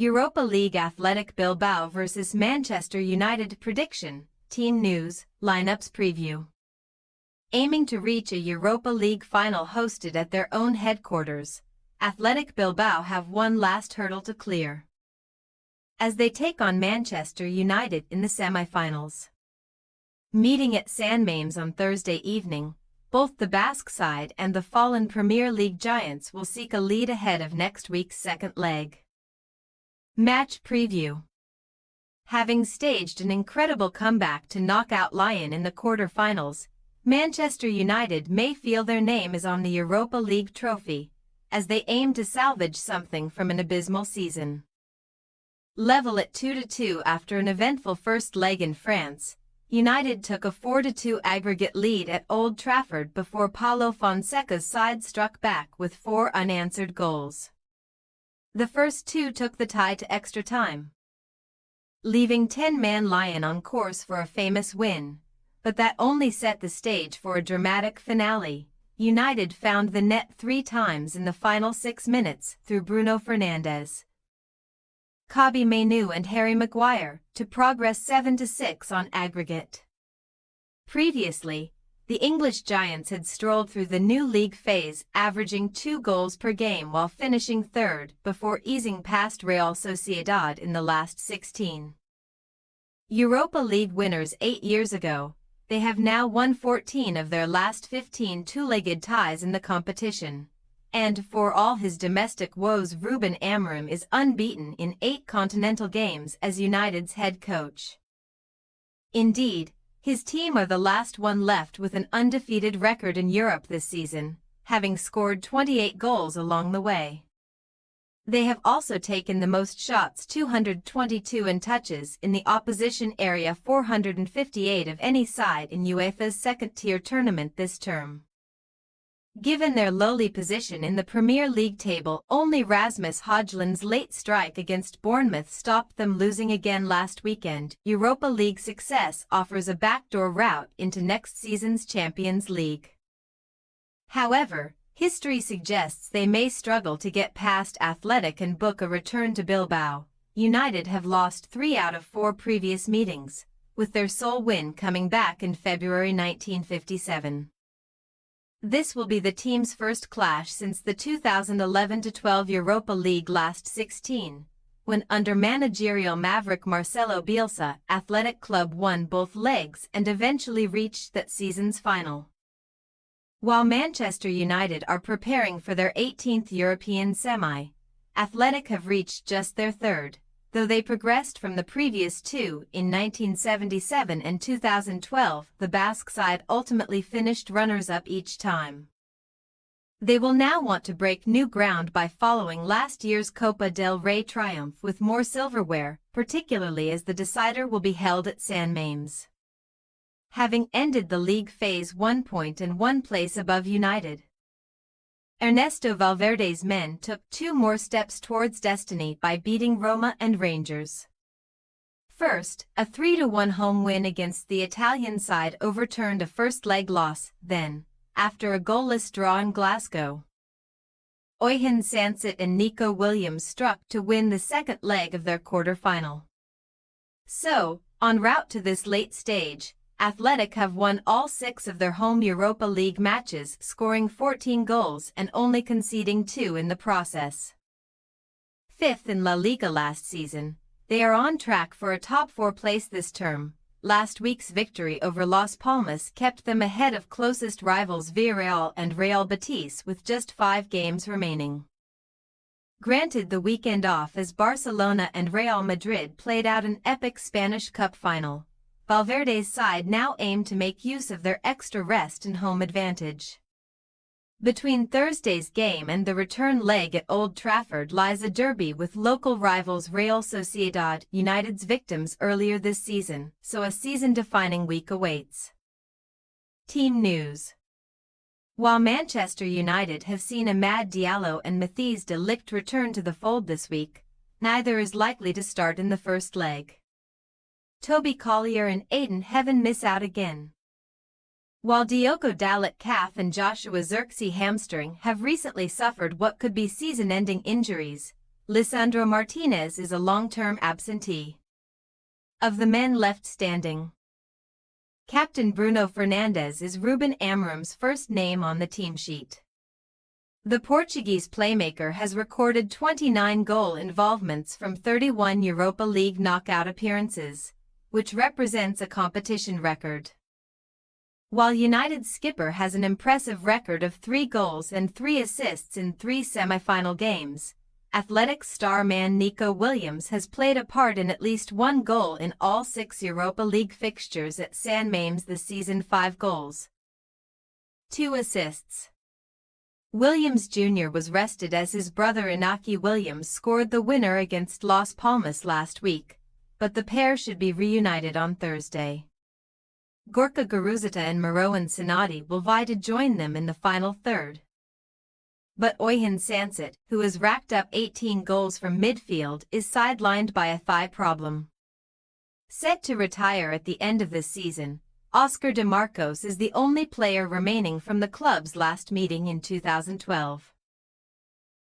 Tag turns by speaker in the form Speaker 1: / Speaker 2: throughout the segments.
Speaker 1: Europa League Athletic Bilbao vs Manchester United prediction, team news, lineups preview. Aiming to reach a Europa League final hosted at their own headquarters, Athletic Bilbao have one last hurdle to clear as they take on Manchester United in the semi-finals. Meeting at San Mamés on Thursday evening, both the Basque side and the fallen Premier League giants will seek a lead ahead of next week's second leg. Match preview. Having staged an incredible comeback to knock out Lyon in the quarter-finals, Manchester United may feel their name is on the Europa League trophy, as they aim to salvage something from an abysmal season. Level at 2-2 after an eventful first leg in France, United took a 4-2 aggregate lead at Old Trafford before Paulo Fonseca's side struck back with 4 unanswered goals. The first 2 took the tie to extra time, leaving 10-man Lyon on course for a famous win, but that only set the stage for a dramatic finale. United found the net 3 times in the final 6 minutes through Bruno Fernandes, Kobbie Mainoo and Harry Maguire, to progress 7-6 on aggregate. Previously, the English giants had strolled through the new league phase, averaging 2 goals per game while finishing third before easing past Real Sociedad in the last 16. Europa League winners 8 years ago, they have now won 14 of their last 15 two-legged ties in the competition. And for all his domestic woes, Ruben Amorim is unbeaten in 8 continental games as United's head coach. Indeed, his team are the last one left with an undefeated record in Europe this season, having scored 28 goals along the way. They have also taken the most shots, 222, and touches in the opposition area, 458 of any side in UEFA's second-tier tournament this term. Given their lowly position in the Premier League table, only Rasmus Højlund's late strike against Bournemouth stopped them losing again last weekend. Europa League success offers a backdoor route into next season's Champions League. However, history suggests they may struggle to get past Athletic and book a return to Bilbao. United have lost 3 out of 4 previous meetings, with their sole win coming back in February 1957. This will be the team's first clash since the 2011-12 Europa League last 16, when under managerial maverick Marcelo Bielsa, Athletic Club won both legs and eventually reached that season's final. While Manchester United are preparing for their 18th European semi, Athletic have reached just their 3rd, though they progressed from the previous 2 in 1977 and 2012. The Basque side ultimately finished runners-up each time. They will now want to break new ground by following last year's Copa del Rey triumph with more silverware, particularly as the decider will be held at San Mamés, having ended the league phase 1 point and 1 place above United. Ernesto Valverde's men took 2 more steps towards destiny by beating Roma and Rangers. First, a 3-1 home win against the Italian side overturned a first-leg loss. Then, after a goalless draw in Glasgow, Oyhan Sancet and Nico Williams struck to win the second leg of their quarter-final. So, en route to this late stage, Athletic have won all 6 of their home Europa League matches, scoring 14 goals and only conceding 2 in the process. 5th in La Liga last season, they are on track for a top 4 place this term. Last week's victory over Las Palmas kept them ahead of closest rivals Villarreal and Real Betis with just 5 games remaining. Granted the weekend off as Barcelona and Real Madrid played out an epic Spanish Cup final, Valverde's side now aim to make use of their extra rest and home advantage. Between Thursday's game and the return leg at Old Trafford lies a derby with local rivals Real Sociedad, United's victims earlier this season, so a season-defining week awaits. Team news. While Manchester United have seen Amad Diallo and Matthijs de Ligt return to the fold this week, neither is likely to start in the first leg. Toby Collier and Aiden Heaven miss out again. While Diogo Dalot calf and Joshua Zirkzee hamstring have recently suffered what could be season-ending injuries, Lisandro Martinez is a long-term absentee. Of the men left standing, Captain Bruno Fernandes is Ruben Amorim's first name on the team sheet. The Portuguese playmaker has recorded 29 goal involvements from 31 Europa League knockout appearances, which represents a competition record. While United's skipper has an impressive record of 3 goals and 3 assists in 3 semi-final games, Athletic star man Nico Williams has played a part in at least 1 goal in all 6 Europa League fixtures at San Mamés this season. 5 goals, 2 assists. Williams Jr. was rested as his brother Inaki Williams scored the winner against Las Palmas last week, but the pair should be reunited on Thursday. Gorka Guruzita and Marouane Sinati will vie to join them in the final third. But Oyhan Sanset, who has racked up 18 goals from midfield, is sidelined by a thigh problem. Set to retire at the end of this season, Oscar de Marcos is the only player remaining from the club's last meeting in 2012.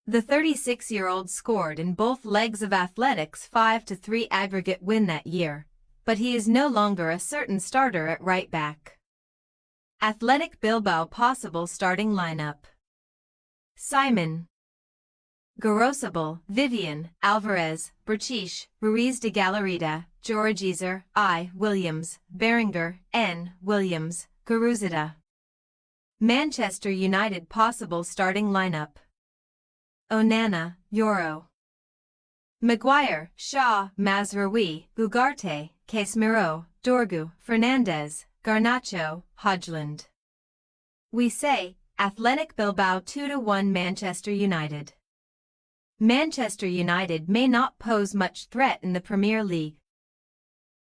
Speaker 1: The 36-year-old scored in both legs of Athletic's 5-3 aggregate win that year, but he is no longer a certain starter at right back. Athletic Bilbao possible starting lineup: Simon, Gorosabal, Vivian, Alvarez, Berchiche, Ruiz de Galarreta, Jorgizer, I. Williams, Berenguer, N. Williams, Guruzita. Manchester United possible starting lineup: Onana, Yoro, Maguire, Shaw, Mazraoui, Ugarte, Casemiro, Dorgu, Fernandes, Garnacho, Højlund. We say Athletic Bilbao 2-1 Manchester United. Manchester United may not pose much threat in the Premier League,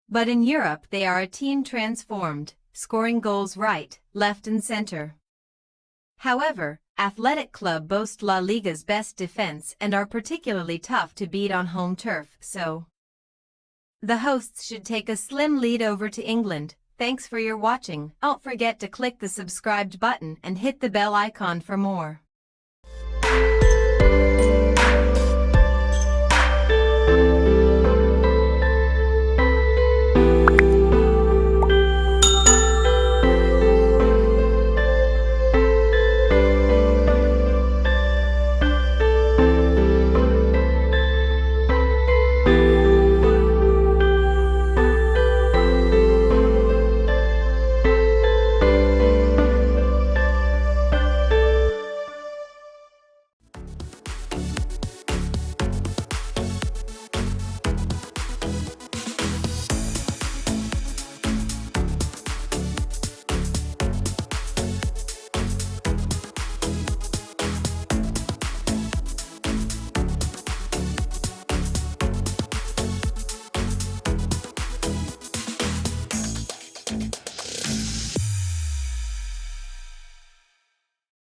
Speaker 1: but in Europe they are a team transformed, scoring goals right, left and centre. However, Athletic Club boast La Liga's best defense and are particularly tough to beat on home turf, so the hosts should take a slim lead over to England. Thanks for your watching. Don't forget to click the subscribed button and hit the bell icon for more.